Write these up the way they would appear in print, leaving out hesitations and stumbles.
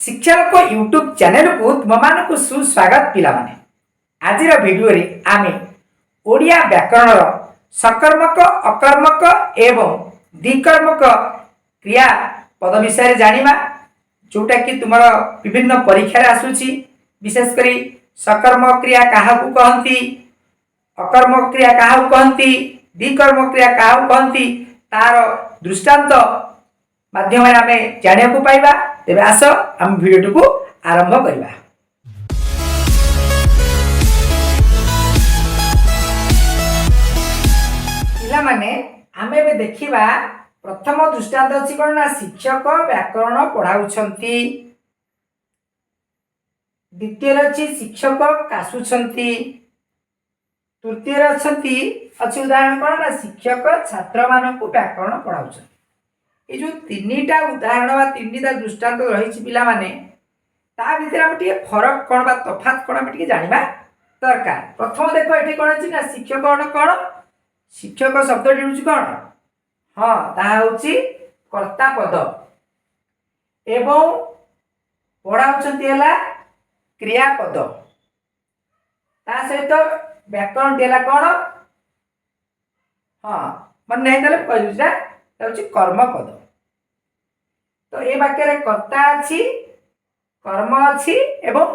शिक्षालोक YouTube channel को तुम मान सुस्वागत पिला माने। आज भिडियो रे आमे ओडिया व्याकरण सकर्मक अकर्मक एवं द्विकर्मक क्रिया पद विषय जानिबा, जोटा कि तुमर विभिन्न परीक्षा रे आसुची। विशेषकर सकर्मक क्रिया काहाकू कहंती, अकर्मक क्रिया काहाकू कहंती, द्विकर्मक क्रिया काहाकू कहंती, तार दृष्टांत माध्यम आमे जानिया को पाइबा। तेबे आस हम वीडियो को आरंभ करबा। पिला माने आमे बे देखिबा प्रथम दृष्टांत अछि कोन ना शिक्षक व्याकरण पढाउछंती, द्वितीय अछि शिक्षक कासुछंती, तृतीय अछि उदाहरण कोन ना शिक्षक छात्र मानकु व्याकरण पढाउछंती। ये जो तीनटा उदाहरण बा तीनटा दृष्टांत रही पिला माने ता भितर हम टिके फरक कोन बा तफात कोन हम टिके जानिबा दरकार। प्रथम देखो एठी कोन अछि ना शिक्षक कोन शिक्षक शब्दटी होछि कोन, हां ता होछि कर्ता पद एवं पढाउछंती हला क्रियापद, ता सहित व्याकरण देला कोन, हां मन नै तले कहजुटा होछि कर्मपद। तो ए वाक्य रे कर्ता अछि, कर्म अछि एवं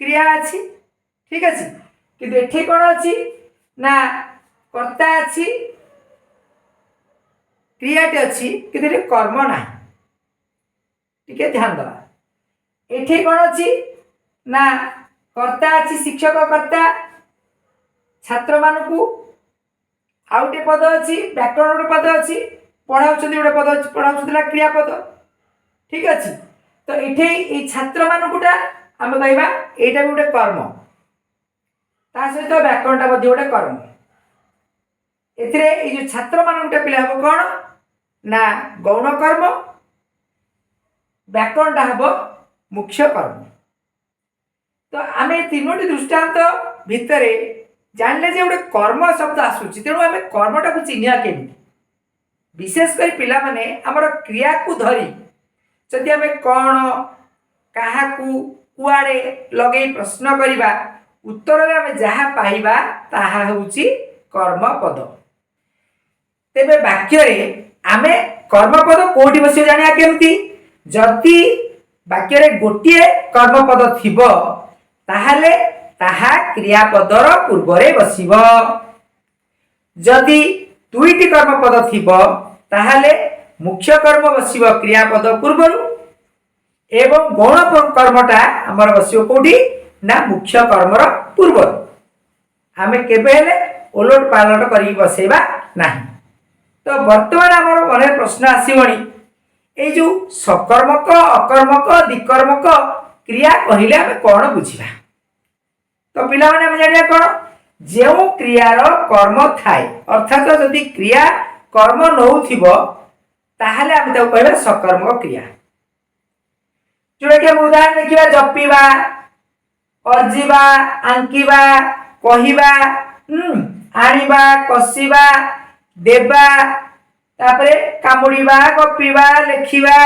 क्रिया अछि, ठीक अछि। कि एठी कोन अछि ना कर्ता अछि, क्रियाटे अछि कि एठी कर्म नाही, ठीक है ध्यान दवा। एठी कोन अछि ना कर्ता अछि शिक्षक कर्ता छात्र मानकू, आउटे पद अछि व्याकरण पद अछि, पढ़ाउछंती गोटे पद अछि पढ़ाउछंतीला क्रियापद, ठीक अछि। तो एठे ए छात्र मानकुटा हम कहबा एटा गोटे कर्म, ता सहित व्याकरणटा मध्ये गोटे कर्म। एथिरे ए जो छात्र मानकुटा पिला हबो कोन ना गौण कर्म, व्याकरणटा हबो मुख्य कर्म। तो आमे तीनोटी दृष्टांत भितरे जानले जे गोटे कर्म शब्द आसुची, तेणु आमे कर्मटा को चिन्हिया केमिति। विशेषकर पिला माने हमर क्रिया को धरी जदि आमे कोन काहाकू कुआडे लगे प्रश्न करिबा, उत्तर रे आमे जहा पाइबा ताहा होउची कर्मपद। तेबे वाक्य रे आमे कर्मपद कोठी बसियो जानिया केमती। जदि वाक्य रे गोटिए कर्मपद थिबो ताहाले ताहा क्रियापदर पूर्व रे बसिबो। जदि दुईटी कर्मपद थिबो ताहाले मुख्य कर्म बसिबो क्रियापद पूर्वरु एवं गौण कर्मटा हमर बसिबो कोठी ना मुख्य कर्मर पूर्वरु। आमे केबे हेले ओलट पालट करी बसेबा नाही। तो वर्तमान हमर मने प्रश्न आसीबणी, ए जो सकर्मक अकर्मक द्विकर्मक क्रिया कहिले आमे कोन बुझिबा। तो पिला माने हम जानिया कोन जेउ क्रियार कर्म थाए, अर्थात जदि क्रिया कर्म नउथिबो ताहाले आमे ताको कहबा सकर्मक क्रिया। जोटा कि हम उदाहरण देखिबा जपिबा, अर्जिबा, आंकिबा, कहिबा, आनिबा, कसिबा, देबा, तापरे कामुडिबा, गपिबा, लेखिबा,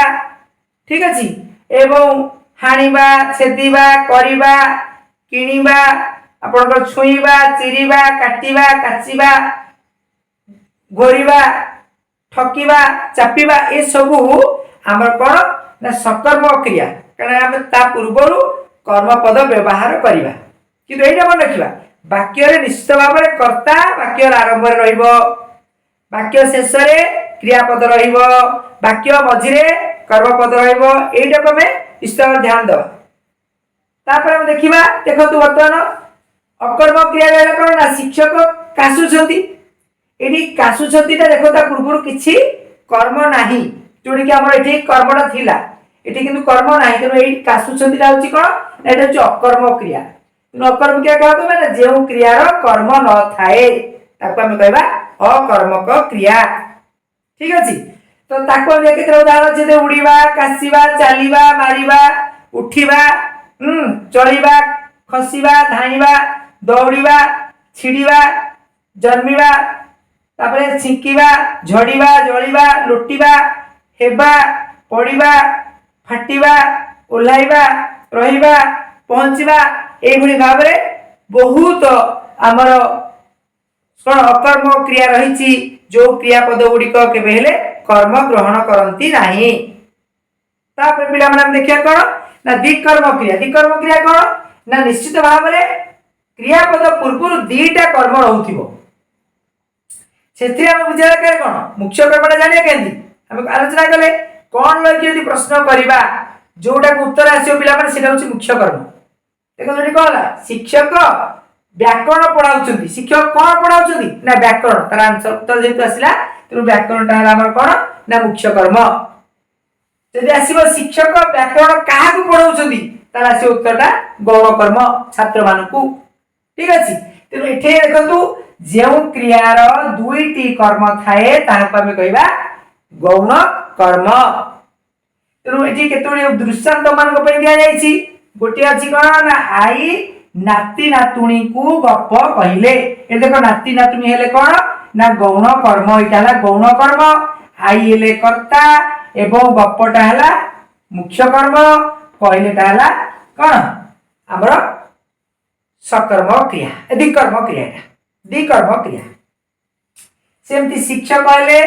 ठीक अछि। एवं हानिबा, छेदिबा, करिबा, किनिबा, आपनकर छुईबा, चिरिबा, काटिबा, काचिबा, घोरिबा, ठकिबा, चापिबा, ए सबु हमर कोन ना सकर्म क्रिया, कारण हम ता पूर्वरु कर्मपद व्यवहार करिबा। किंतु एटा मन रखिबा वाक्य रे निश्चित भाव रे कर्ता वाक्य आरंभ रे रहिबो, वाक्य शेष रे क्रियापद रहिबो, वाक्य मझि रे कर्मपद रहिबो। एटा को हमें निश्चित ध्यान दवा। तापर हम देखिबा, देखंतु वर्तमान अकर्म क्रिया रे कोन ना शिक्षक कासुछंती। एडी कासुछंतीटा देखो ता पूर्वरु किछि कर्म नाही, जोडी कि हमर एठी कर्मटा थिला, एठी किंतु कर्म नाही। तेनो एई कासुछंतीटा होछि कोन, एटा होछि अकर्म क्रिया। तेनो अकर्म क्रिया का होतो माने जेउ क्रियार कर्म न थाए ताको हम कहबा अकर्मक क्रिया, ठीक अछि। तो ताको हम केते उदाहरण जे उडीबा, कासीबा, चालीबा, मारीबा, उठीबा, चलीबा, खसीबा, धाइबा, दौड़ीबा, छिड़ीबा, जन्मीबा, तापरे छिंकीबा, झड़ीबा, जळीबा, लुटीबा, हेबा, पड़ीबा, फाटीबा, ओह्लाइबा रहिबा पहुँचवा एभली भाव बहुत आमर कौन अकर्म क्रिया रही जो क्रियापद गुड़िक केबे कर्म ग्रहण करती नहीं। तापर पिला माने देखिया कौन ना द्विकर्म क्रिया कौन ना निश्चित भाव में क्रियापद पूर्व दीटा कर्म रहउथिबो सेथि हम बुझा दरकार कौन मुख्य कर्मटा जानिया केंदी हम आलोचना कले कौन लगे यदि प्रश्न करबा जोटा उत्तर आसियो पिला माने सेटा होछि मुख्य कर्म। देखो जोटी कहला शिक्षक व्याकरण पढ़ाउछंती शिक्षक कौन पढ़ाउछंती ना व्याकरण तार आंसर उत्तर जेतु आसिला तेनु व्याकरणटा हला हमर कौन ना मुख्य कर्म। यदि आसीबो शिक्षक व्याकरण काहाकु पढ़ाउछंती तार आसी उत्तरटा गौण कर्म छात्र मानकु। ठीक अछि तेनु एठे देखंतु जेउ क्रियार दुईटी कर्म थाए ताहाकु हम कहबा गौण कर्म। तेनु एठी केतोडी दृष्टांत मानक पे दिया जाईछि गोटे अछि कोन ना आई नाती नातुणी को गप कहिले ए देखो नाती नातुणी हेले कोन ना गौण कर्म इटा हला गौण कर्म आई हेले कर्ता एवं गपटा हला मुख्य कर्म कहिलेटा हला कोन हमर सकर्म क्रिया द्विकर्म क्रिया सेमती शिक्षक कहले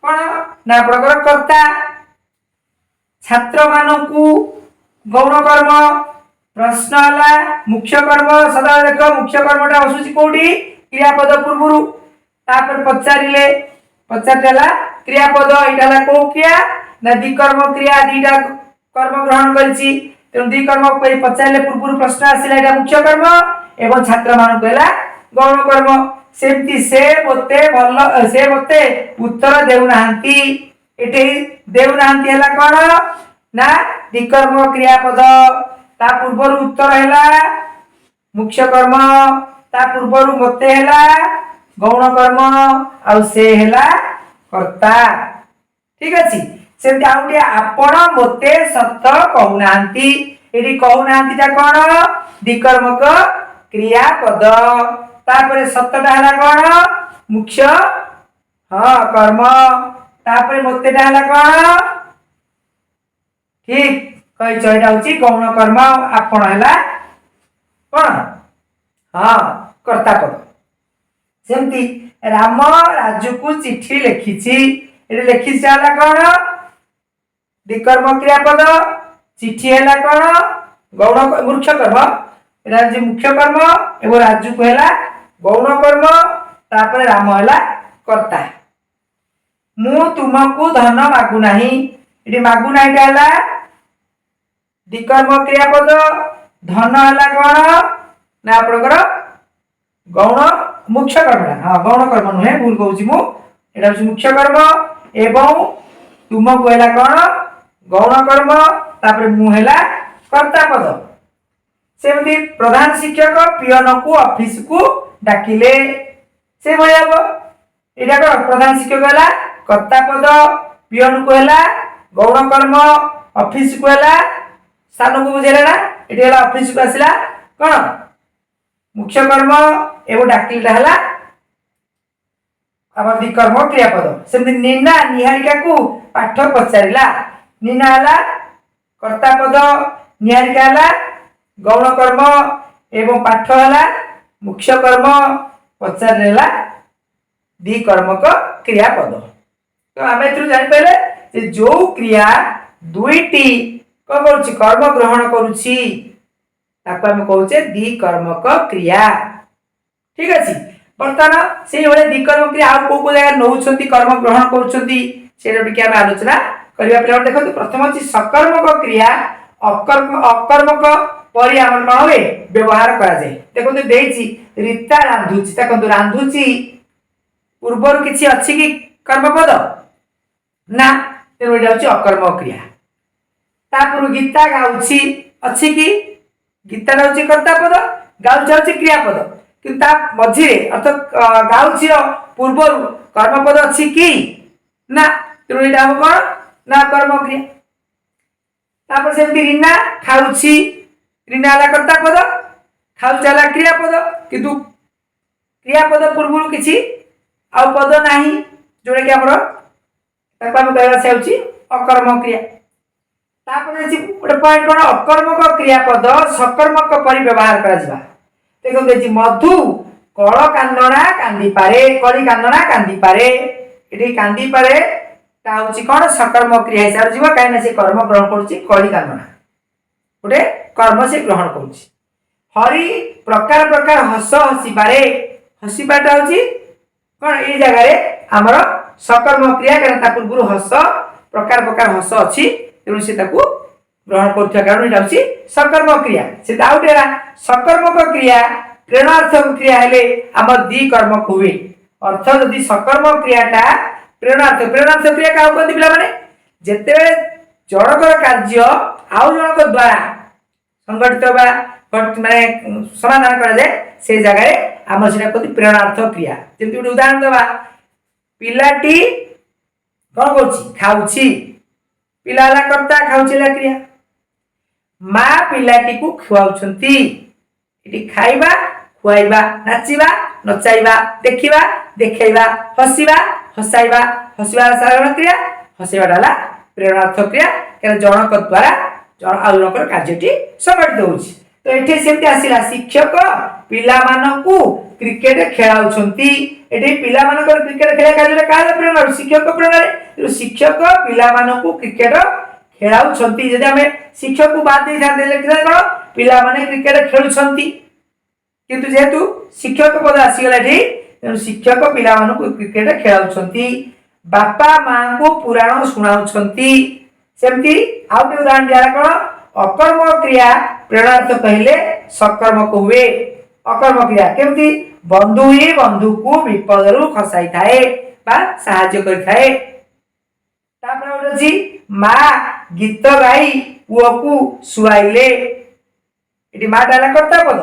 कोन ना प्रकार कर्ता छात्र मानकु गौण कर्म प्रश्न हला मुख्य कर्म सदा देख मुख्य कर्मटा असुची कोठी क्रियापद पूर्वरु तापर पचारला क्रियापद इटाला को क्रिया ना द्विकर्म क्रिया दीटा कर्म ग्रहण करछि तेनु द्विकर्म कोई पचारले पूर्वरु प्रश्न आसिला एटा मुख्य कर्म एवं छात्र मान कहला गौण कर्म सेमती से मते उत्तर देउ नाहंती एटे देउ नाहंती हला कोन ना द्विकर्म क्रियापद ता पूर्वरु उत्तर हैला मुख्य कर्म ता पूर्वरु मते हैला गौण कर्म आ से हैला कर्ता। ठीक अछि सेमती आउटे आपण मते सत्य कहउनांती एडी कहउनांतीटा कोन द्विकर्मक क्रियापद तापरे सत्यटा हैला कोन मुख्य कर्म तापरे मतेटा हैला कोन ठीक कहि चैटा होची गौण कर्म आपण हैला कोन कर्ता पद। सेमती राम राजू को चिट्ठी लिखिछि एटे लिखिछि हैला कोन द्विकर्म क्रियापद चिट्ठी हैला कोन गौण मुख्य कर्म एटा जे मुख्य कर्म एवं राजू को हैला गौण कर्म तापरे राम हैला कर्ता। मु तुमको धन मागु नाही एटी मागु नाहीटा हैला द्विकर्म क्रियापद धन हैला कोन ना आपनकर गौण मुख्य कर्म गौण कर्म नुहे भूल कहूची मु एटा होची मुख्य कर्म एवं तुमको हैला कोन गौण कर्म तापर मु हैला कर्ता पद। सेमती प्रधान शिक्षक पियन को ऑफिस को डाकिले से भयाबो एटा को प्रधान शिक्षक हैला कर्ता पद पियन को हैला गौण कर्म ऑफिस को हैला स्थान को बुझेला ना एटी हैला ऑफिस को आसिला कोन मुख्य कर्म एवं डाकिलटा हैला आबार द्विकर्म क्रियापद। सेमती नीना निहारिका को पाठ पचारिला नीना हैला कर्ता पद निहारिका हैला गौण कर्म एवं पाठ हैला मुख्य कर्म पचारलेला द्विकर्मक क्रियापद। तो आमे एथु जानि पहिले जे जो क्रिया दुईटी कर्म ग्रहण करुछि ताको हम कहउचे द्विकर्मक क्रिया। ठीक अछि वर्तमान से भले द्विकर्म क्रिया आ को जगह नउछंती कर्म ग्रहण करुछंती सेटा टिके हम आलोचना करिया पहिले देखंतु प्रथम अछि सकर्मक क्रिया अकर्मक परि हमर कोन होय व्यवहार करा जाय। देखंतु देछि रीता रांधुछि देखंतु रांधुछि पूर्वर किछि अछि कि कर्मपद ना तेनु एटा अछि अकर्मक क्रिया। तापुर गीता गाउछि अछि कि गीता होची कर्ता पद गाउछि होची क्रियापद किंतु ता मझिरे अर्थात गाउछि पूर्वरु कर्मपद अछि कि ना तेनु एटा हम कोन ना कर्म क्रिया। तापर सेमती रीना खाउछि रीना हला कर्ता पद खाउछि हला क्रियापद किंतु क्रियापद पूर्वरु किछि आ पद नाही जोडे कि हमर ताको हम कहला से होछि अकर्म क्रिया। तापर गोटे पॉइंट कौन अकर्मक क्रियापद सकर्मक पर व्यवहार करा देखो मधु कल कांदना कांदी पारे कली कांदना कांदी पारे ये कांदी पारे कौन सकर्मक क्रिया हिसाब से कहीं से कर्म ग्रहण करुच्ची कली कांदना गोटे कर्म से ग्रहण करुच्ची हरि प्रकार प्रकार हस हसी पारे हसीपाटा हूँ कौन ये जगह आमर सकर्म क्रिया कारण पूर्व हस प्रकार प्रकार हस अच्छी तेणु से ग्रहण कर कारण ये सकर्म क्रिया से आउटे सकर्मक क्रिया प्रेरणार्थक क्रिया हेले आम दी कर्मक हुए अर्थ जदि सकर्म क्रियाटा प्रेरणार्थ क्रिया क्या कहते पिला माने जेते जनकर कार्य आउ जनक द्वारा संगठित माने समाधान करा जाए से जगह आम से कहते प्रेरणार्थ क्रिया जमी गोटे उदाहरण देवा पिलाटी कौन कर पिला कर्ता खाऊला क्रिया माँ पिलाटी को खुआउछंती खाइबा खुआइबा नाचिबा नचाइबा देखिबा देखैबा हसीबा हसाइबा हसीबा साधारण क्रिया हसीबा डाला प्रेरणार्थ क्रिया कारण जनक द्वारा आउ जनकर कार्यटी संगठित होउछि तो एठे सेमति आसिला शिक्षक पिला मानकू क्रिकेट खेलाउछंती एठे पिला मानकर क्रिकेट खेला कार्य का प्रेरणा शिक्षक प्रेरणा शिक्षक पिला मानकू क्रिकेट खेलाउछंती जदि हमें शिक्षक को बात दे ध्यान देले कोन पिला माने क्रिकेट खेलुछंती किंतु जेहेतु शिक्षक पद आसीगला एठी तेणु शिक्षक पिला मानकू क्रिकेट खेलाउछंती बापा मां को पुराण सुनाउछंती सेमती आउ के उदाहरण दिया कोन अकर्म क्रिया प्रेरणार्थ कहले सकर्मक हुए अकर्म क्रिया केमती बंधु ही बंधु को विपदरु खसाई थाए बा सहाय्य करि थाए तापर होछि मां गीत गाई पुओ को सुआइले एटी मां डाला करता पद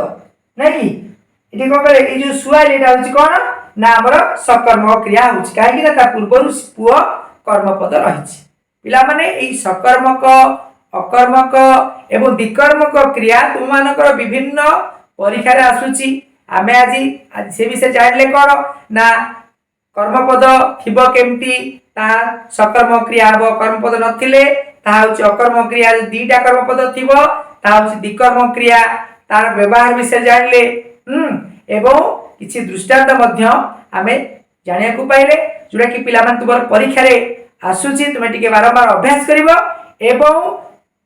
नहीं कि कौन कहे ये जो सुआइले कौन ना आमर सकर्मक क्रिया होछि काहे कि पूर्व पुओ कर्मपद रही पिला माने एई सकर्मक अकर्मक एवं विकर्मक क्रिया तुम मानकर विभिन्न परीक्षा रे आसुची आमे आज से विषय जानले कौन ना कर्मपद थिबो केमती ता सकर्म क्रिया हबो कर्मपद नथिले ता होछि अकर्म क्रिया दीटा कर्मपद थिबो ता होछि विकर्म क्रिया तार व्यवहार विषय जानले एवं किछि दृष्टांत मध्य आमे जानिया को पाइले जोटा कि पिला मान तुमर परीक्षा रे आसुची तुमे टिके बारंबार अभ्यास करिवो एवं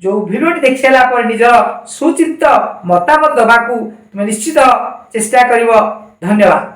जो वीडियो देख सारा पर निजर सुचिंत मतामत दबाकू तुमे निश्चित चेष्टा करिवो धन्यवाद।